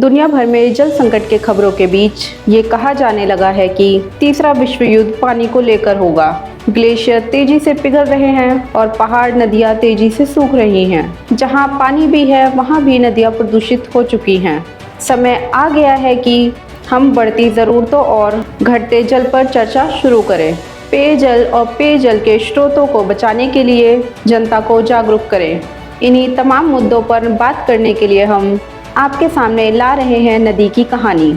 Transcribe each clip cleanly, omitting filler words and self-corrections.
दुनिया भर में जल संकट के खबरों के बीच ये कहा जाने लगा है कि तीसरा विश्व युद्ध पानी को लेकर होगा। ग्लेशियर तेजी से पिघल रहे हैं और पहाड़ नदियां तेजी से सूख रही हैं। जहां पानी भी है वहां भी नदियां प्रदूषित हो चुकी हैं। समय आ गया है कि हम बढ़ती ज़रूरतों और घटते जल पर चर्चा शुरू करें। पेयजल और पेयजल के स्रोतों को बचाने के लिए जनता को जागरूक करें। इन्हीं तमाम मुद्दों पर बात करने के लिए हम आपके सामने ला रहे हैं नदी की कहानी।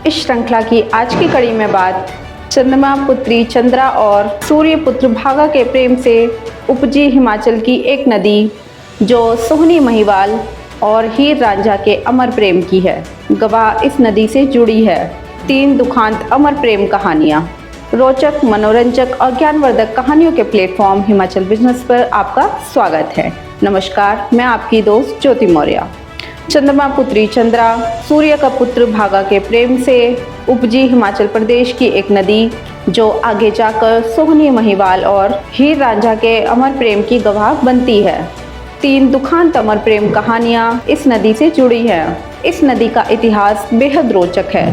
इस श्रृंखला की आज की कड़ी में बात चंद्रमा पुत्री चंद्रा और सूर्य पुत्र भागा के प्रेम से उपजी हिमाचल की एक नदी जो सोहनी महिवाल और हीर रांझा के अमर प्रेम की है। गवाह इस नदी से जुड़ी है 3 दुखांत अमर प्रेम कहानियाँ। रोचक, मनोरंजक और ज्ञानवर्धक कहानियों के प्लेटफॉर्म हिमाचल बिजनेस पर आपका स्वागत है। नमस्कार, मैं आपकी दोस्त ज्योति मौर्य। चंद्रमा पुत्री चंद्रा सूर्य का पुत्र भागा के प्रेम से उपजी हिमाचल प्रदेश की एक नदी जो आगे जाकर सोहनी महिवाल और हीर रांझा के अमर प्रेम की गवाह बनती है। 3 दुखांत अमर प्रेम कहानियाँ इस नदी से जुड़ी हैं। इस नदी का इतिहास बेहद रोचक है।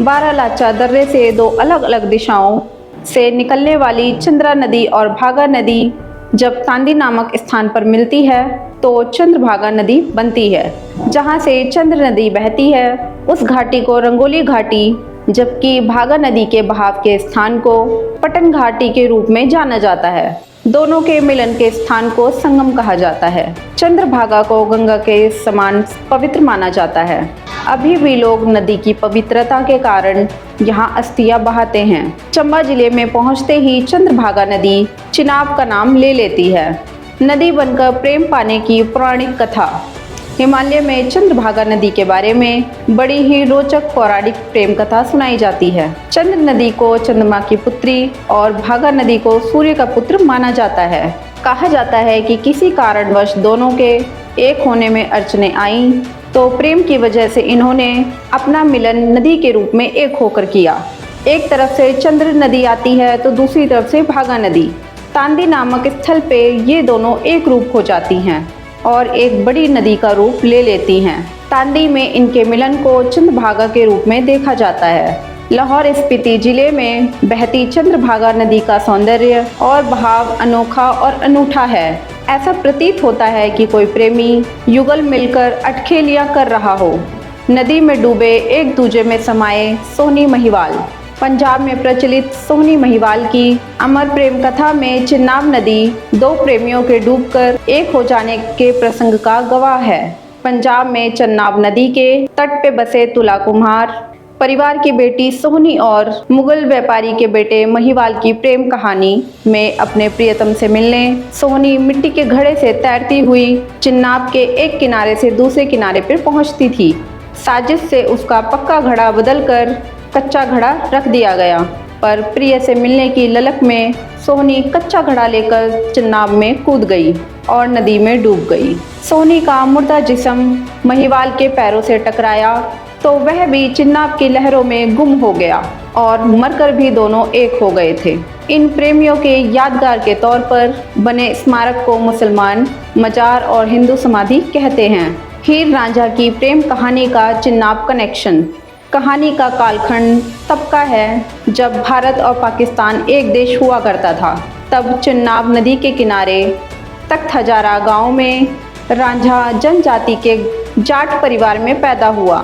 बारालाचा दर्रे से 2 अलग अलग दिशाओं से निकलने वाली चंद्रा नदी और भागा नदी जब तांदी नामक स्थान पर मिलती है तो चंद्रभागा नदी बनती है। जहाँ से चंद्र नदी बहती है उस घाटी को रंगोली घाटी, जबकि भागा नदी के बहाव के स्थान को पटन घाटी के रूप में जाना जाता है। दोनों के मिलन के स्थान को संगम कहा जाता है। चंद्रभागा को गंगा के समान पवित्र माना जाता है। अभी भी लोग नदी की पवित्रता के कारण यहाँ अस्थियां बहाते हैं। चंबा जिले में पहुँचते ही चंद्रभागा नदी चिनाब का नाम ले लेती है। नदी बनकर प्रेम पाने की पौराणिक कथा। हिमालय में चंद्रभागा नदी के बारे में बड़ी ही रोचक पौराणिक प्रेम कथा सुनाई जाती है। चंद्र नदी को चंद्रमा की पुत्री और भागा नदी को सूर्य का पुत्र माना जाता है। कहा जाता है कि किसी कारणवश दोनों के एक होने में अड़चनें आईं तो प्रेम की वजह से इन्होंने अपना मिलन नदी के रूप में एक होकर किया। एक तरफ से चंद्र नदी आती है तो दूसरी तरफ से भागा नदी। तांदी नामक स्थल पे ये दोनों एक रूप हो जाती हैं और एक बड़ी नदी का रूप ले लेती हैं। तांदी में इनके मिलन को चंद्रभागा के रूप में देखा जाता है। लाहौर स्पीति जिले में बहती चंद्रभागा नदी का सौंदर्य और बहाव अनोखा और अनूठा है। ऐसा प्रतीत होता है कि कोई प्रेमी युगल मिलकर अटखेलियां कर रहा हो। नदी में डूबे एक दूजे में समाये सोहनी महिवाल। पंजाब में प्रचलित सोहनी महिवाल की अमर प्रेम कथा में चिनाब नदी 2 प्रेमियों के डूबकर एक हो जाने के प्रसंग का गवाह है। पंजाब में चिनाब नदी के तट पे बसे तुला कुम्हार परिवार की बेटी सोहनी और मुगल व्यापारी के बेटे महिवाल की प्रेम कहानी में अपने प्रियतम से मिलने सोहनी मिट्टी के घड़े से तैरती हुई चिनाब के एक किनारे से दूसरे किनारे पर पहुंचती थी। साजिश से उसका पक्का घड़ा बदलकर कच्चा घड़ा रख दिया गया, पर प्रिय से मिलने की ललक में सोहनी कच्चा घड़ा लेकर चिनाब में कूद गई और नदी में डूब गई। सोहनी का मुर्दा जिस्म महिवाल के पैरों से टकराया तो वह भी चिनाब की लहरों में गुम हो गया और मरकर भी दोनों एक हो गए थे। इन प्रेमियों के यादगार के तौर पर बने स्मारक को मुसलमान मजार और हिंदू समाधि कहते हैं। हीर रांझा की प्रेम कहानी का चिनाब कनेक्शन। कहानी का कालखंड तब का है जब भारत और पाकिस्तान एक देश हुआ करता था। तब चिनाब नदी के किनारे तख्त हजारा गांव में रांझा जनजाति के जाट परिवार में पैदा हुआ।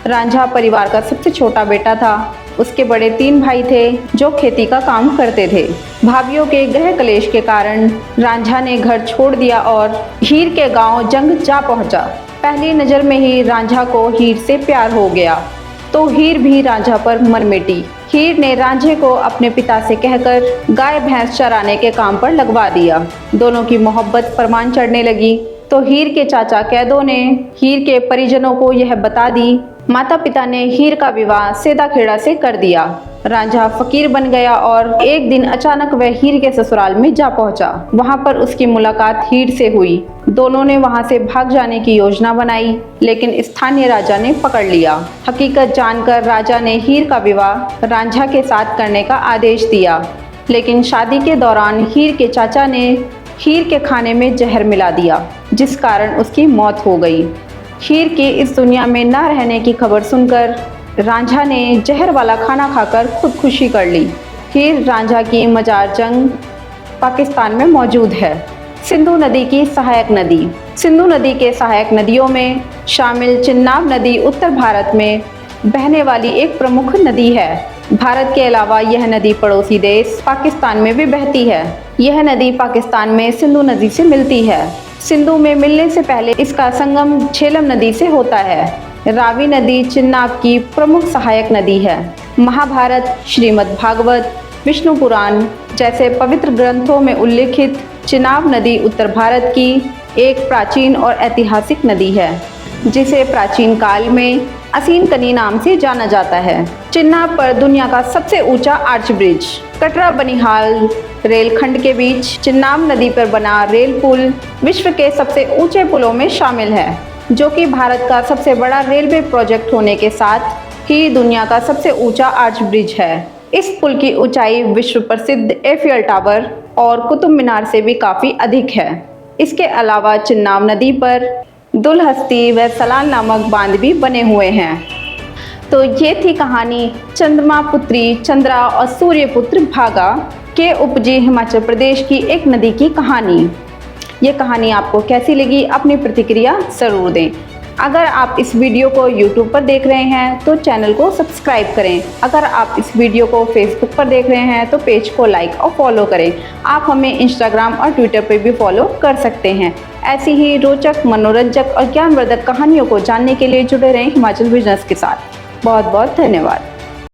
रांझा परिवार का सबसे छोटा बेटा था। उसके बड़े 3 भाई थे जो खेती का काम करते थे। भाइयों के गृह कलेश के कारण रांझा ने घर छोड़ दिया और हीर के गांव जंग जा पहुंचा। पहली नज़र में ही रांझा को हीर से प्यार हो गया तो हीर भी रांझा पर मर मिटी। हीर ने रांझे को अपने पिता से कहकर गाय भैंस चराने के काम पर लगवा दिया। दोनों की मोहब्बत परवान चढ़ने लगी तो हीर के चाचा कैदों ने हीर के परिजनों को यह बता दी। माता पिता ने हीर का विवाह सेदाखेड़ा से कर दिया। रांझा फकीर बन गया और एक दिन अचानक वह हीर के ससुराल में जा पहुंचा। वहां पर उसकी मुलाकात हीर से हुई। दोनों ने वहां से भाग जाने की योजना बनाई, लेकिन स्थानीय राजा ने पकड़ लिया। हकीकत जानकर राजा ने हीर का विवाह रांझा के साथ करने का आदेश दिया, लेकिन शादी के दौरान हीर के चाचा ने हीर के खाने में जहर मिला दिया, जिस कारण उसकी मौत हो गई। हीर की इस दुनिया में न रहने की खबर सुनकर रांझा ने जहर वाला खाना खाकर खुदकुशी कर ली। हीर रांझा की मजार जंग पाकिस्तान में मौजूद है। सिंधु नदी की सहायक नदी। सिंधु नदी के सहायक नदियों में शामिल चिन्नाब नदी उत्तर भारत में बहने वाली एक प्रमुख नदी है। भारत के अलावा यह नदी पड़ोसी देश पाकिस्तान में भी बहती है। यह नदी पाकिस्तान में सिंधु नदी से मिलती है। सिंधु में मिलने से पहले इसका संगम झेलम नदी से होता है। रावी नदी चिन्नाब की प्रमुख सहायक नदी है। महाभारत, श्रीमद् भागवत, विष्णु पुराण जैसे पवित्र ग्रंथों में उल्लिखित चिनाब नदी उत्तर भारत की एक प्राचीन और ऐतिहासिक नदी है, जिसे प्राचीन काल में असीनकनी नाम से जाना जाता है। चिन्नाब पर दुनिया का सबसे ऊंचा आर्च ब्रिज कटरा बनिहाल रेलखंड के बीच चिन्नाब नदी पर बना रेल पुल विश्व के सबसे ऊंचे पुलों में शामिल है, जो कि भारत का सबसे बड़ा रेलवे प्रोजेक्ट होने के साथ ही दुनिया का सबसे ऊंचा आर्च ब्रिज है। इस पुल की ऊंचाई विश्व प्रसिद्ध एफियल टावर और कुतुब मीनार से भी काफ़ी अधिक है। इसके अलावा चिन्नाब नदी पर दुलहस्ती व सलाल नामक बांध भी बने हुए हैं। तो ये थी कहानी चंद्रमा पुत्री चंद्रा और सूर्यपुत्र भागा के उपजी हिमाचल प्रदेश की एक नदी की कहानी। ये कहानी आपको कैसी लगी, अपनी प्रतिक्रिया ज़रूर दें। अगर आप इस वीडियो को YouTube पर देख रहे हैं तो चैनल को सब्सक्राइब करें। अगर आप इस वीडियो को Facebook पर देख रहे हैं तो पेज को लाइक और फॉलो करें। आप हमें Instagram और Twitter पर भी फॉलो कर सकते हैं। ऐसी ही रोचक, मनोरंजक और ज्ञानवर्धक कहानियों को जानने के लिए जुड़े रहें हिमाचल बिजनेस के साथ। बहुत बहुत धन्यवाद।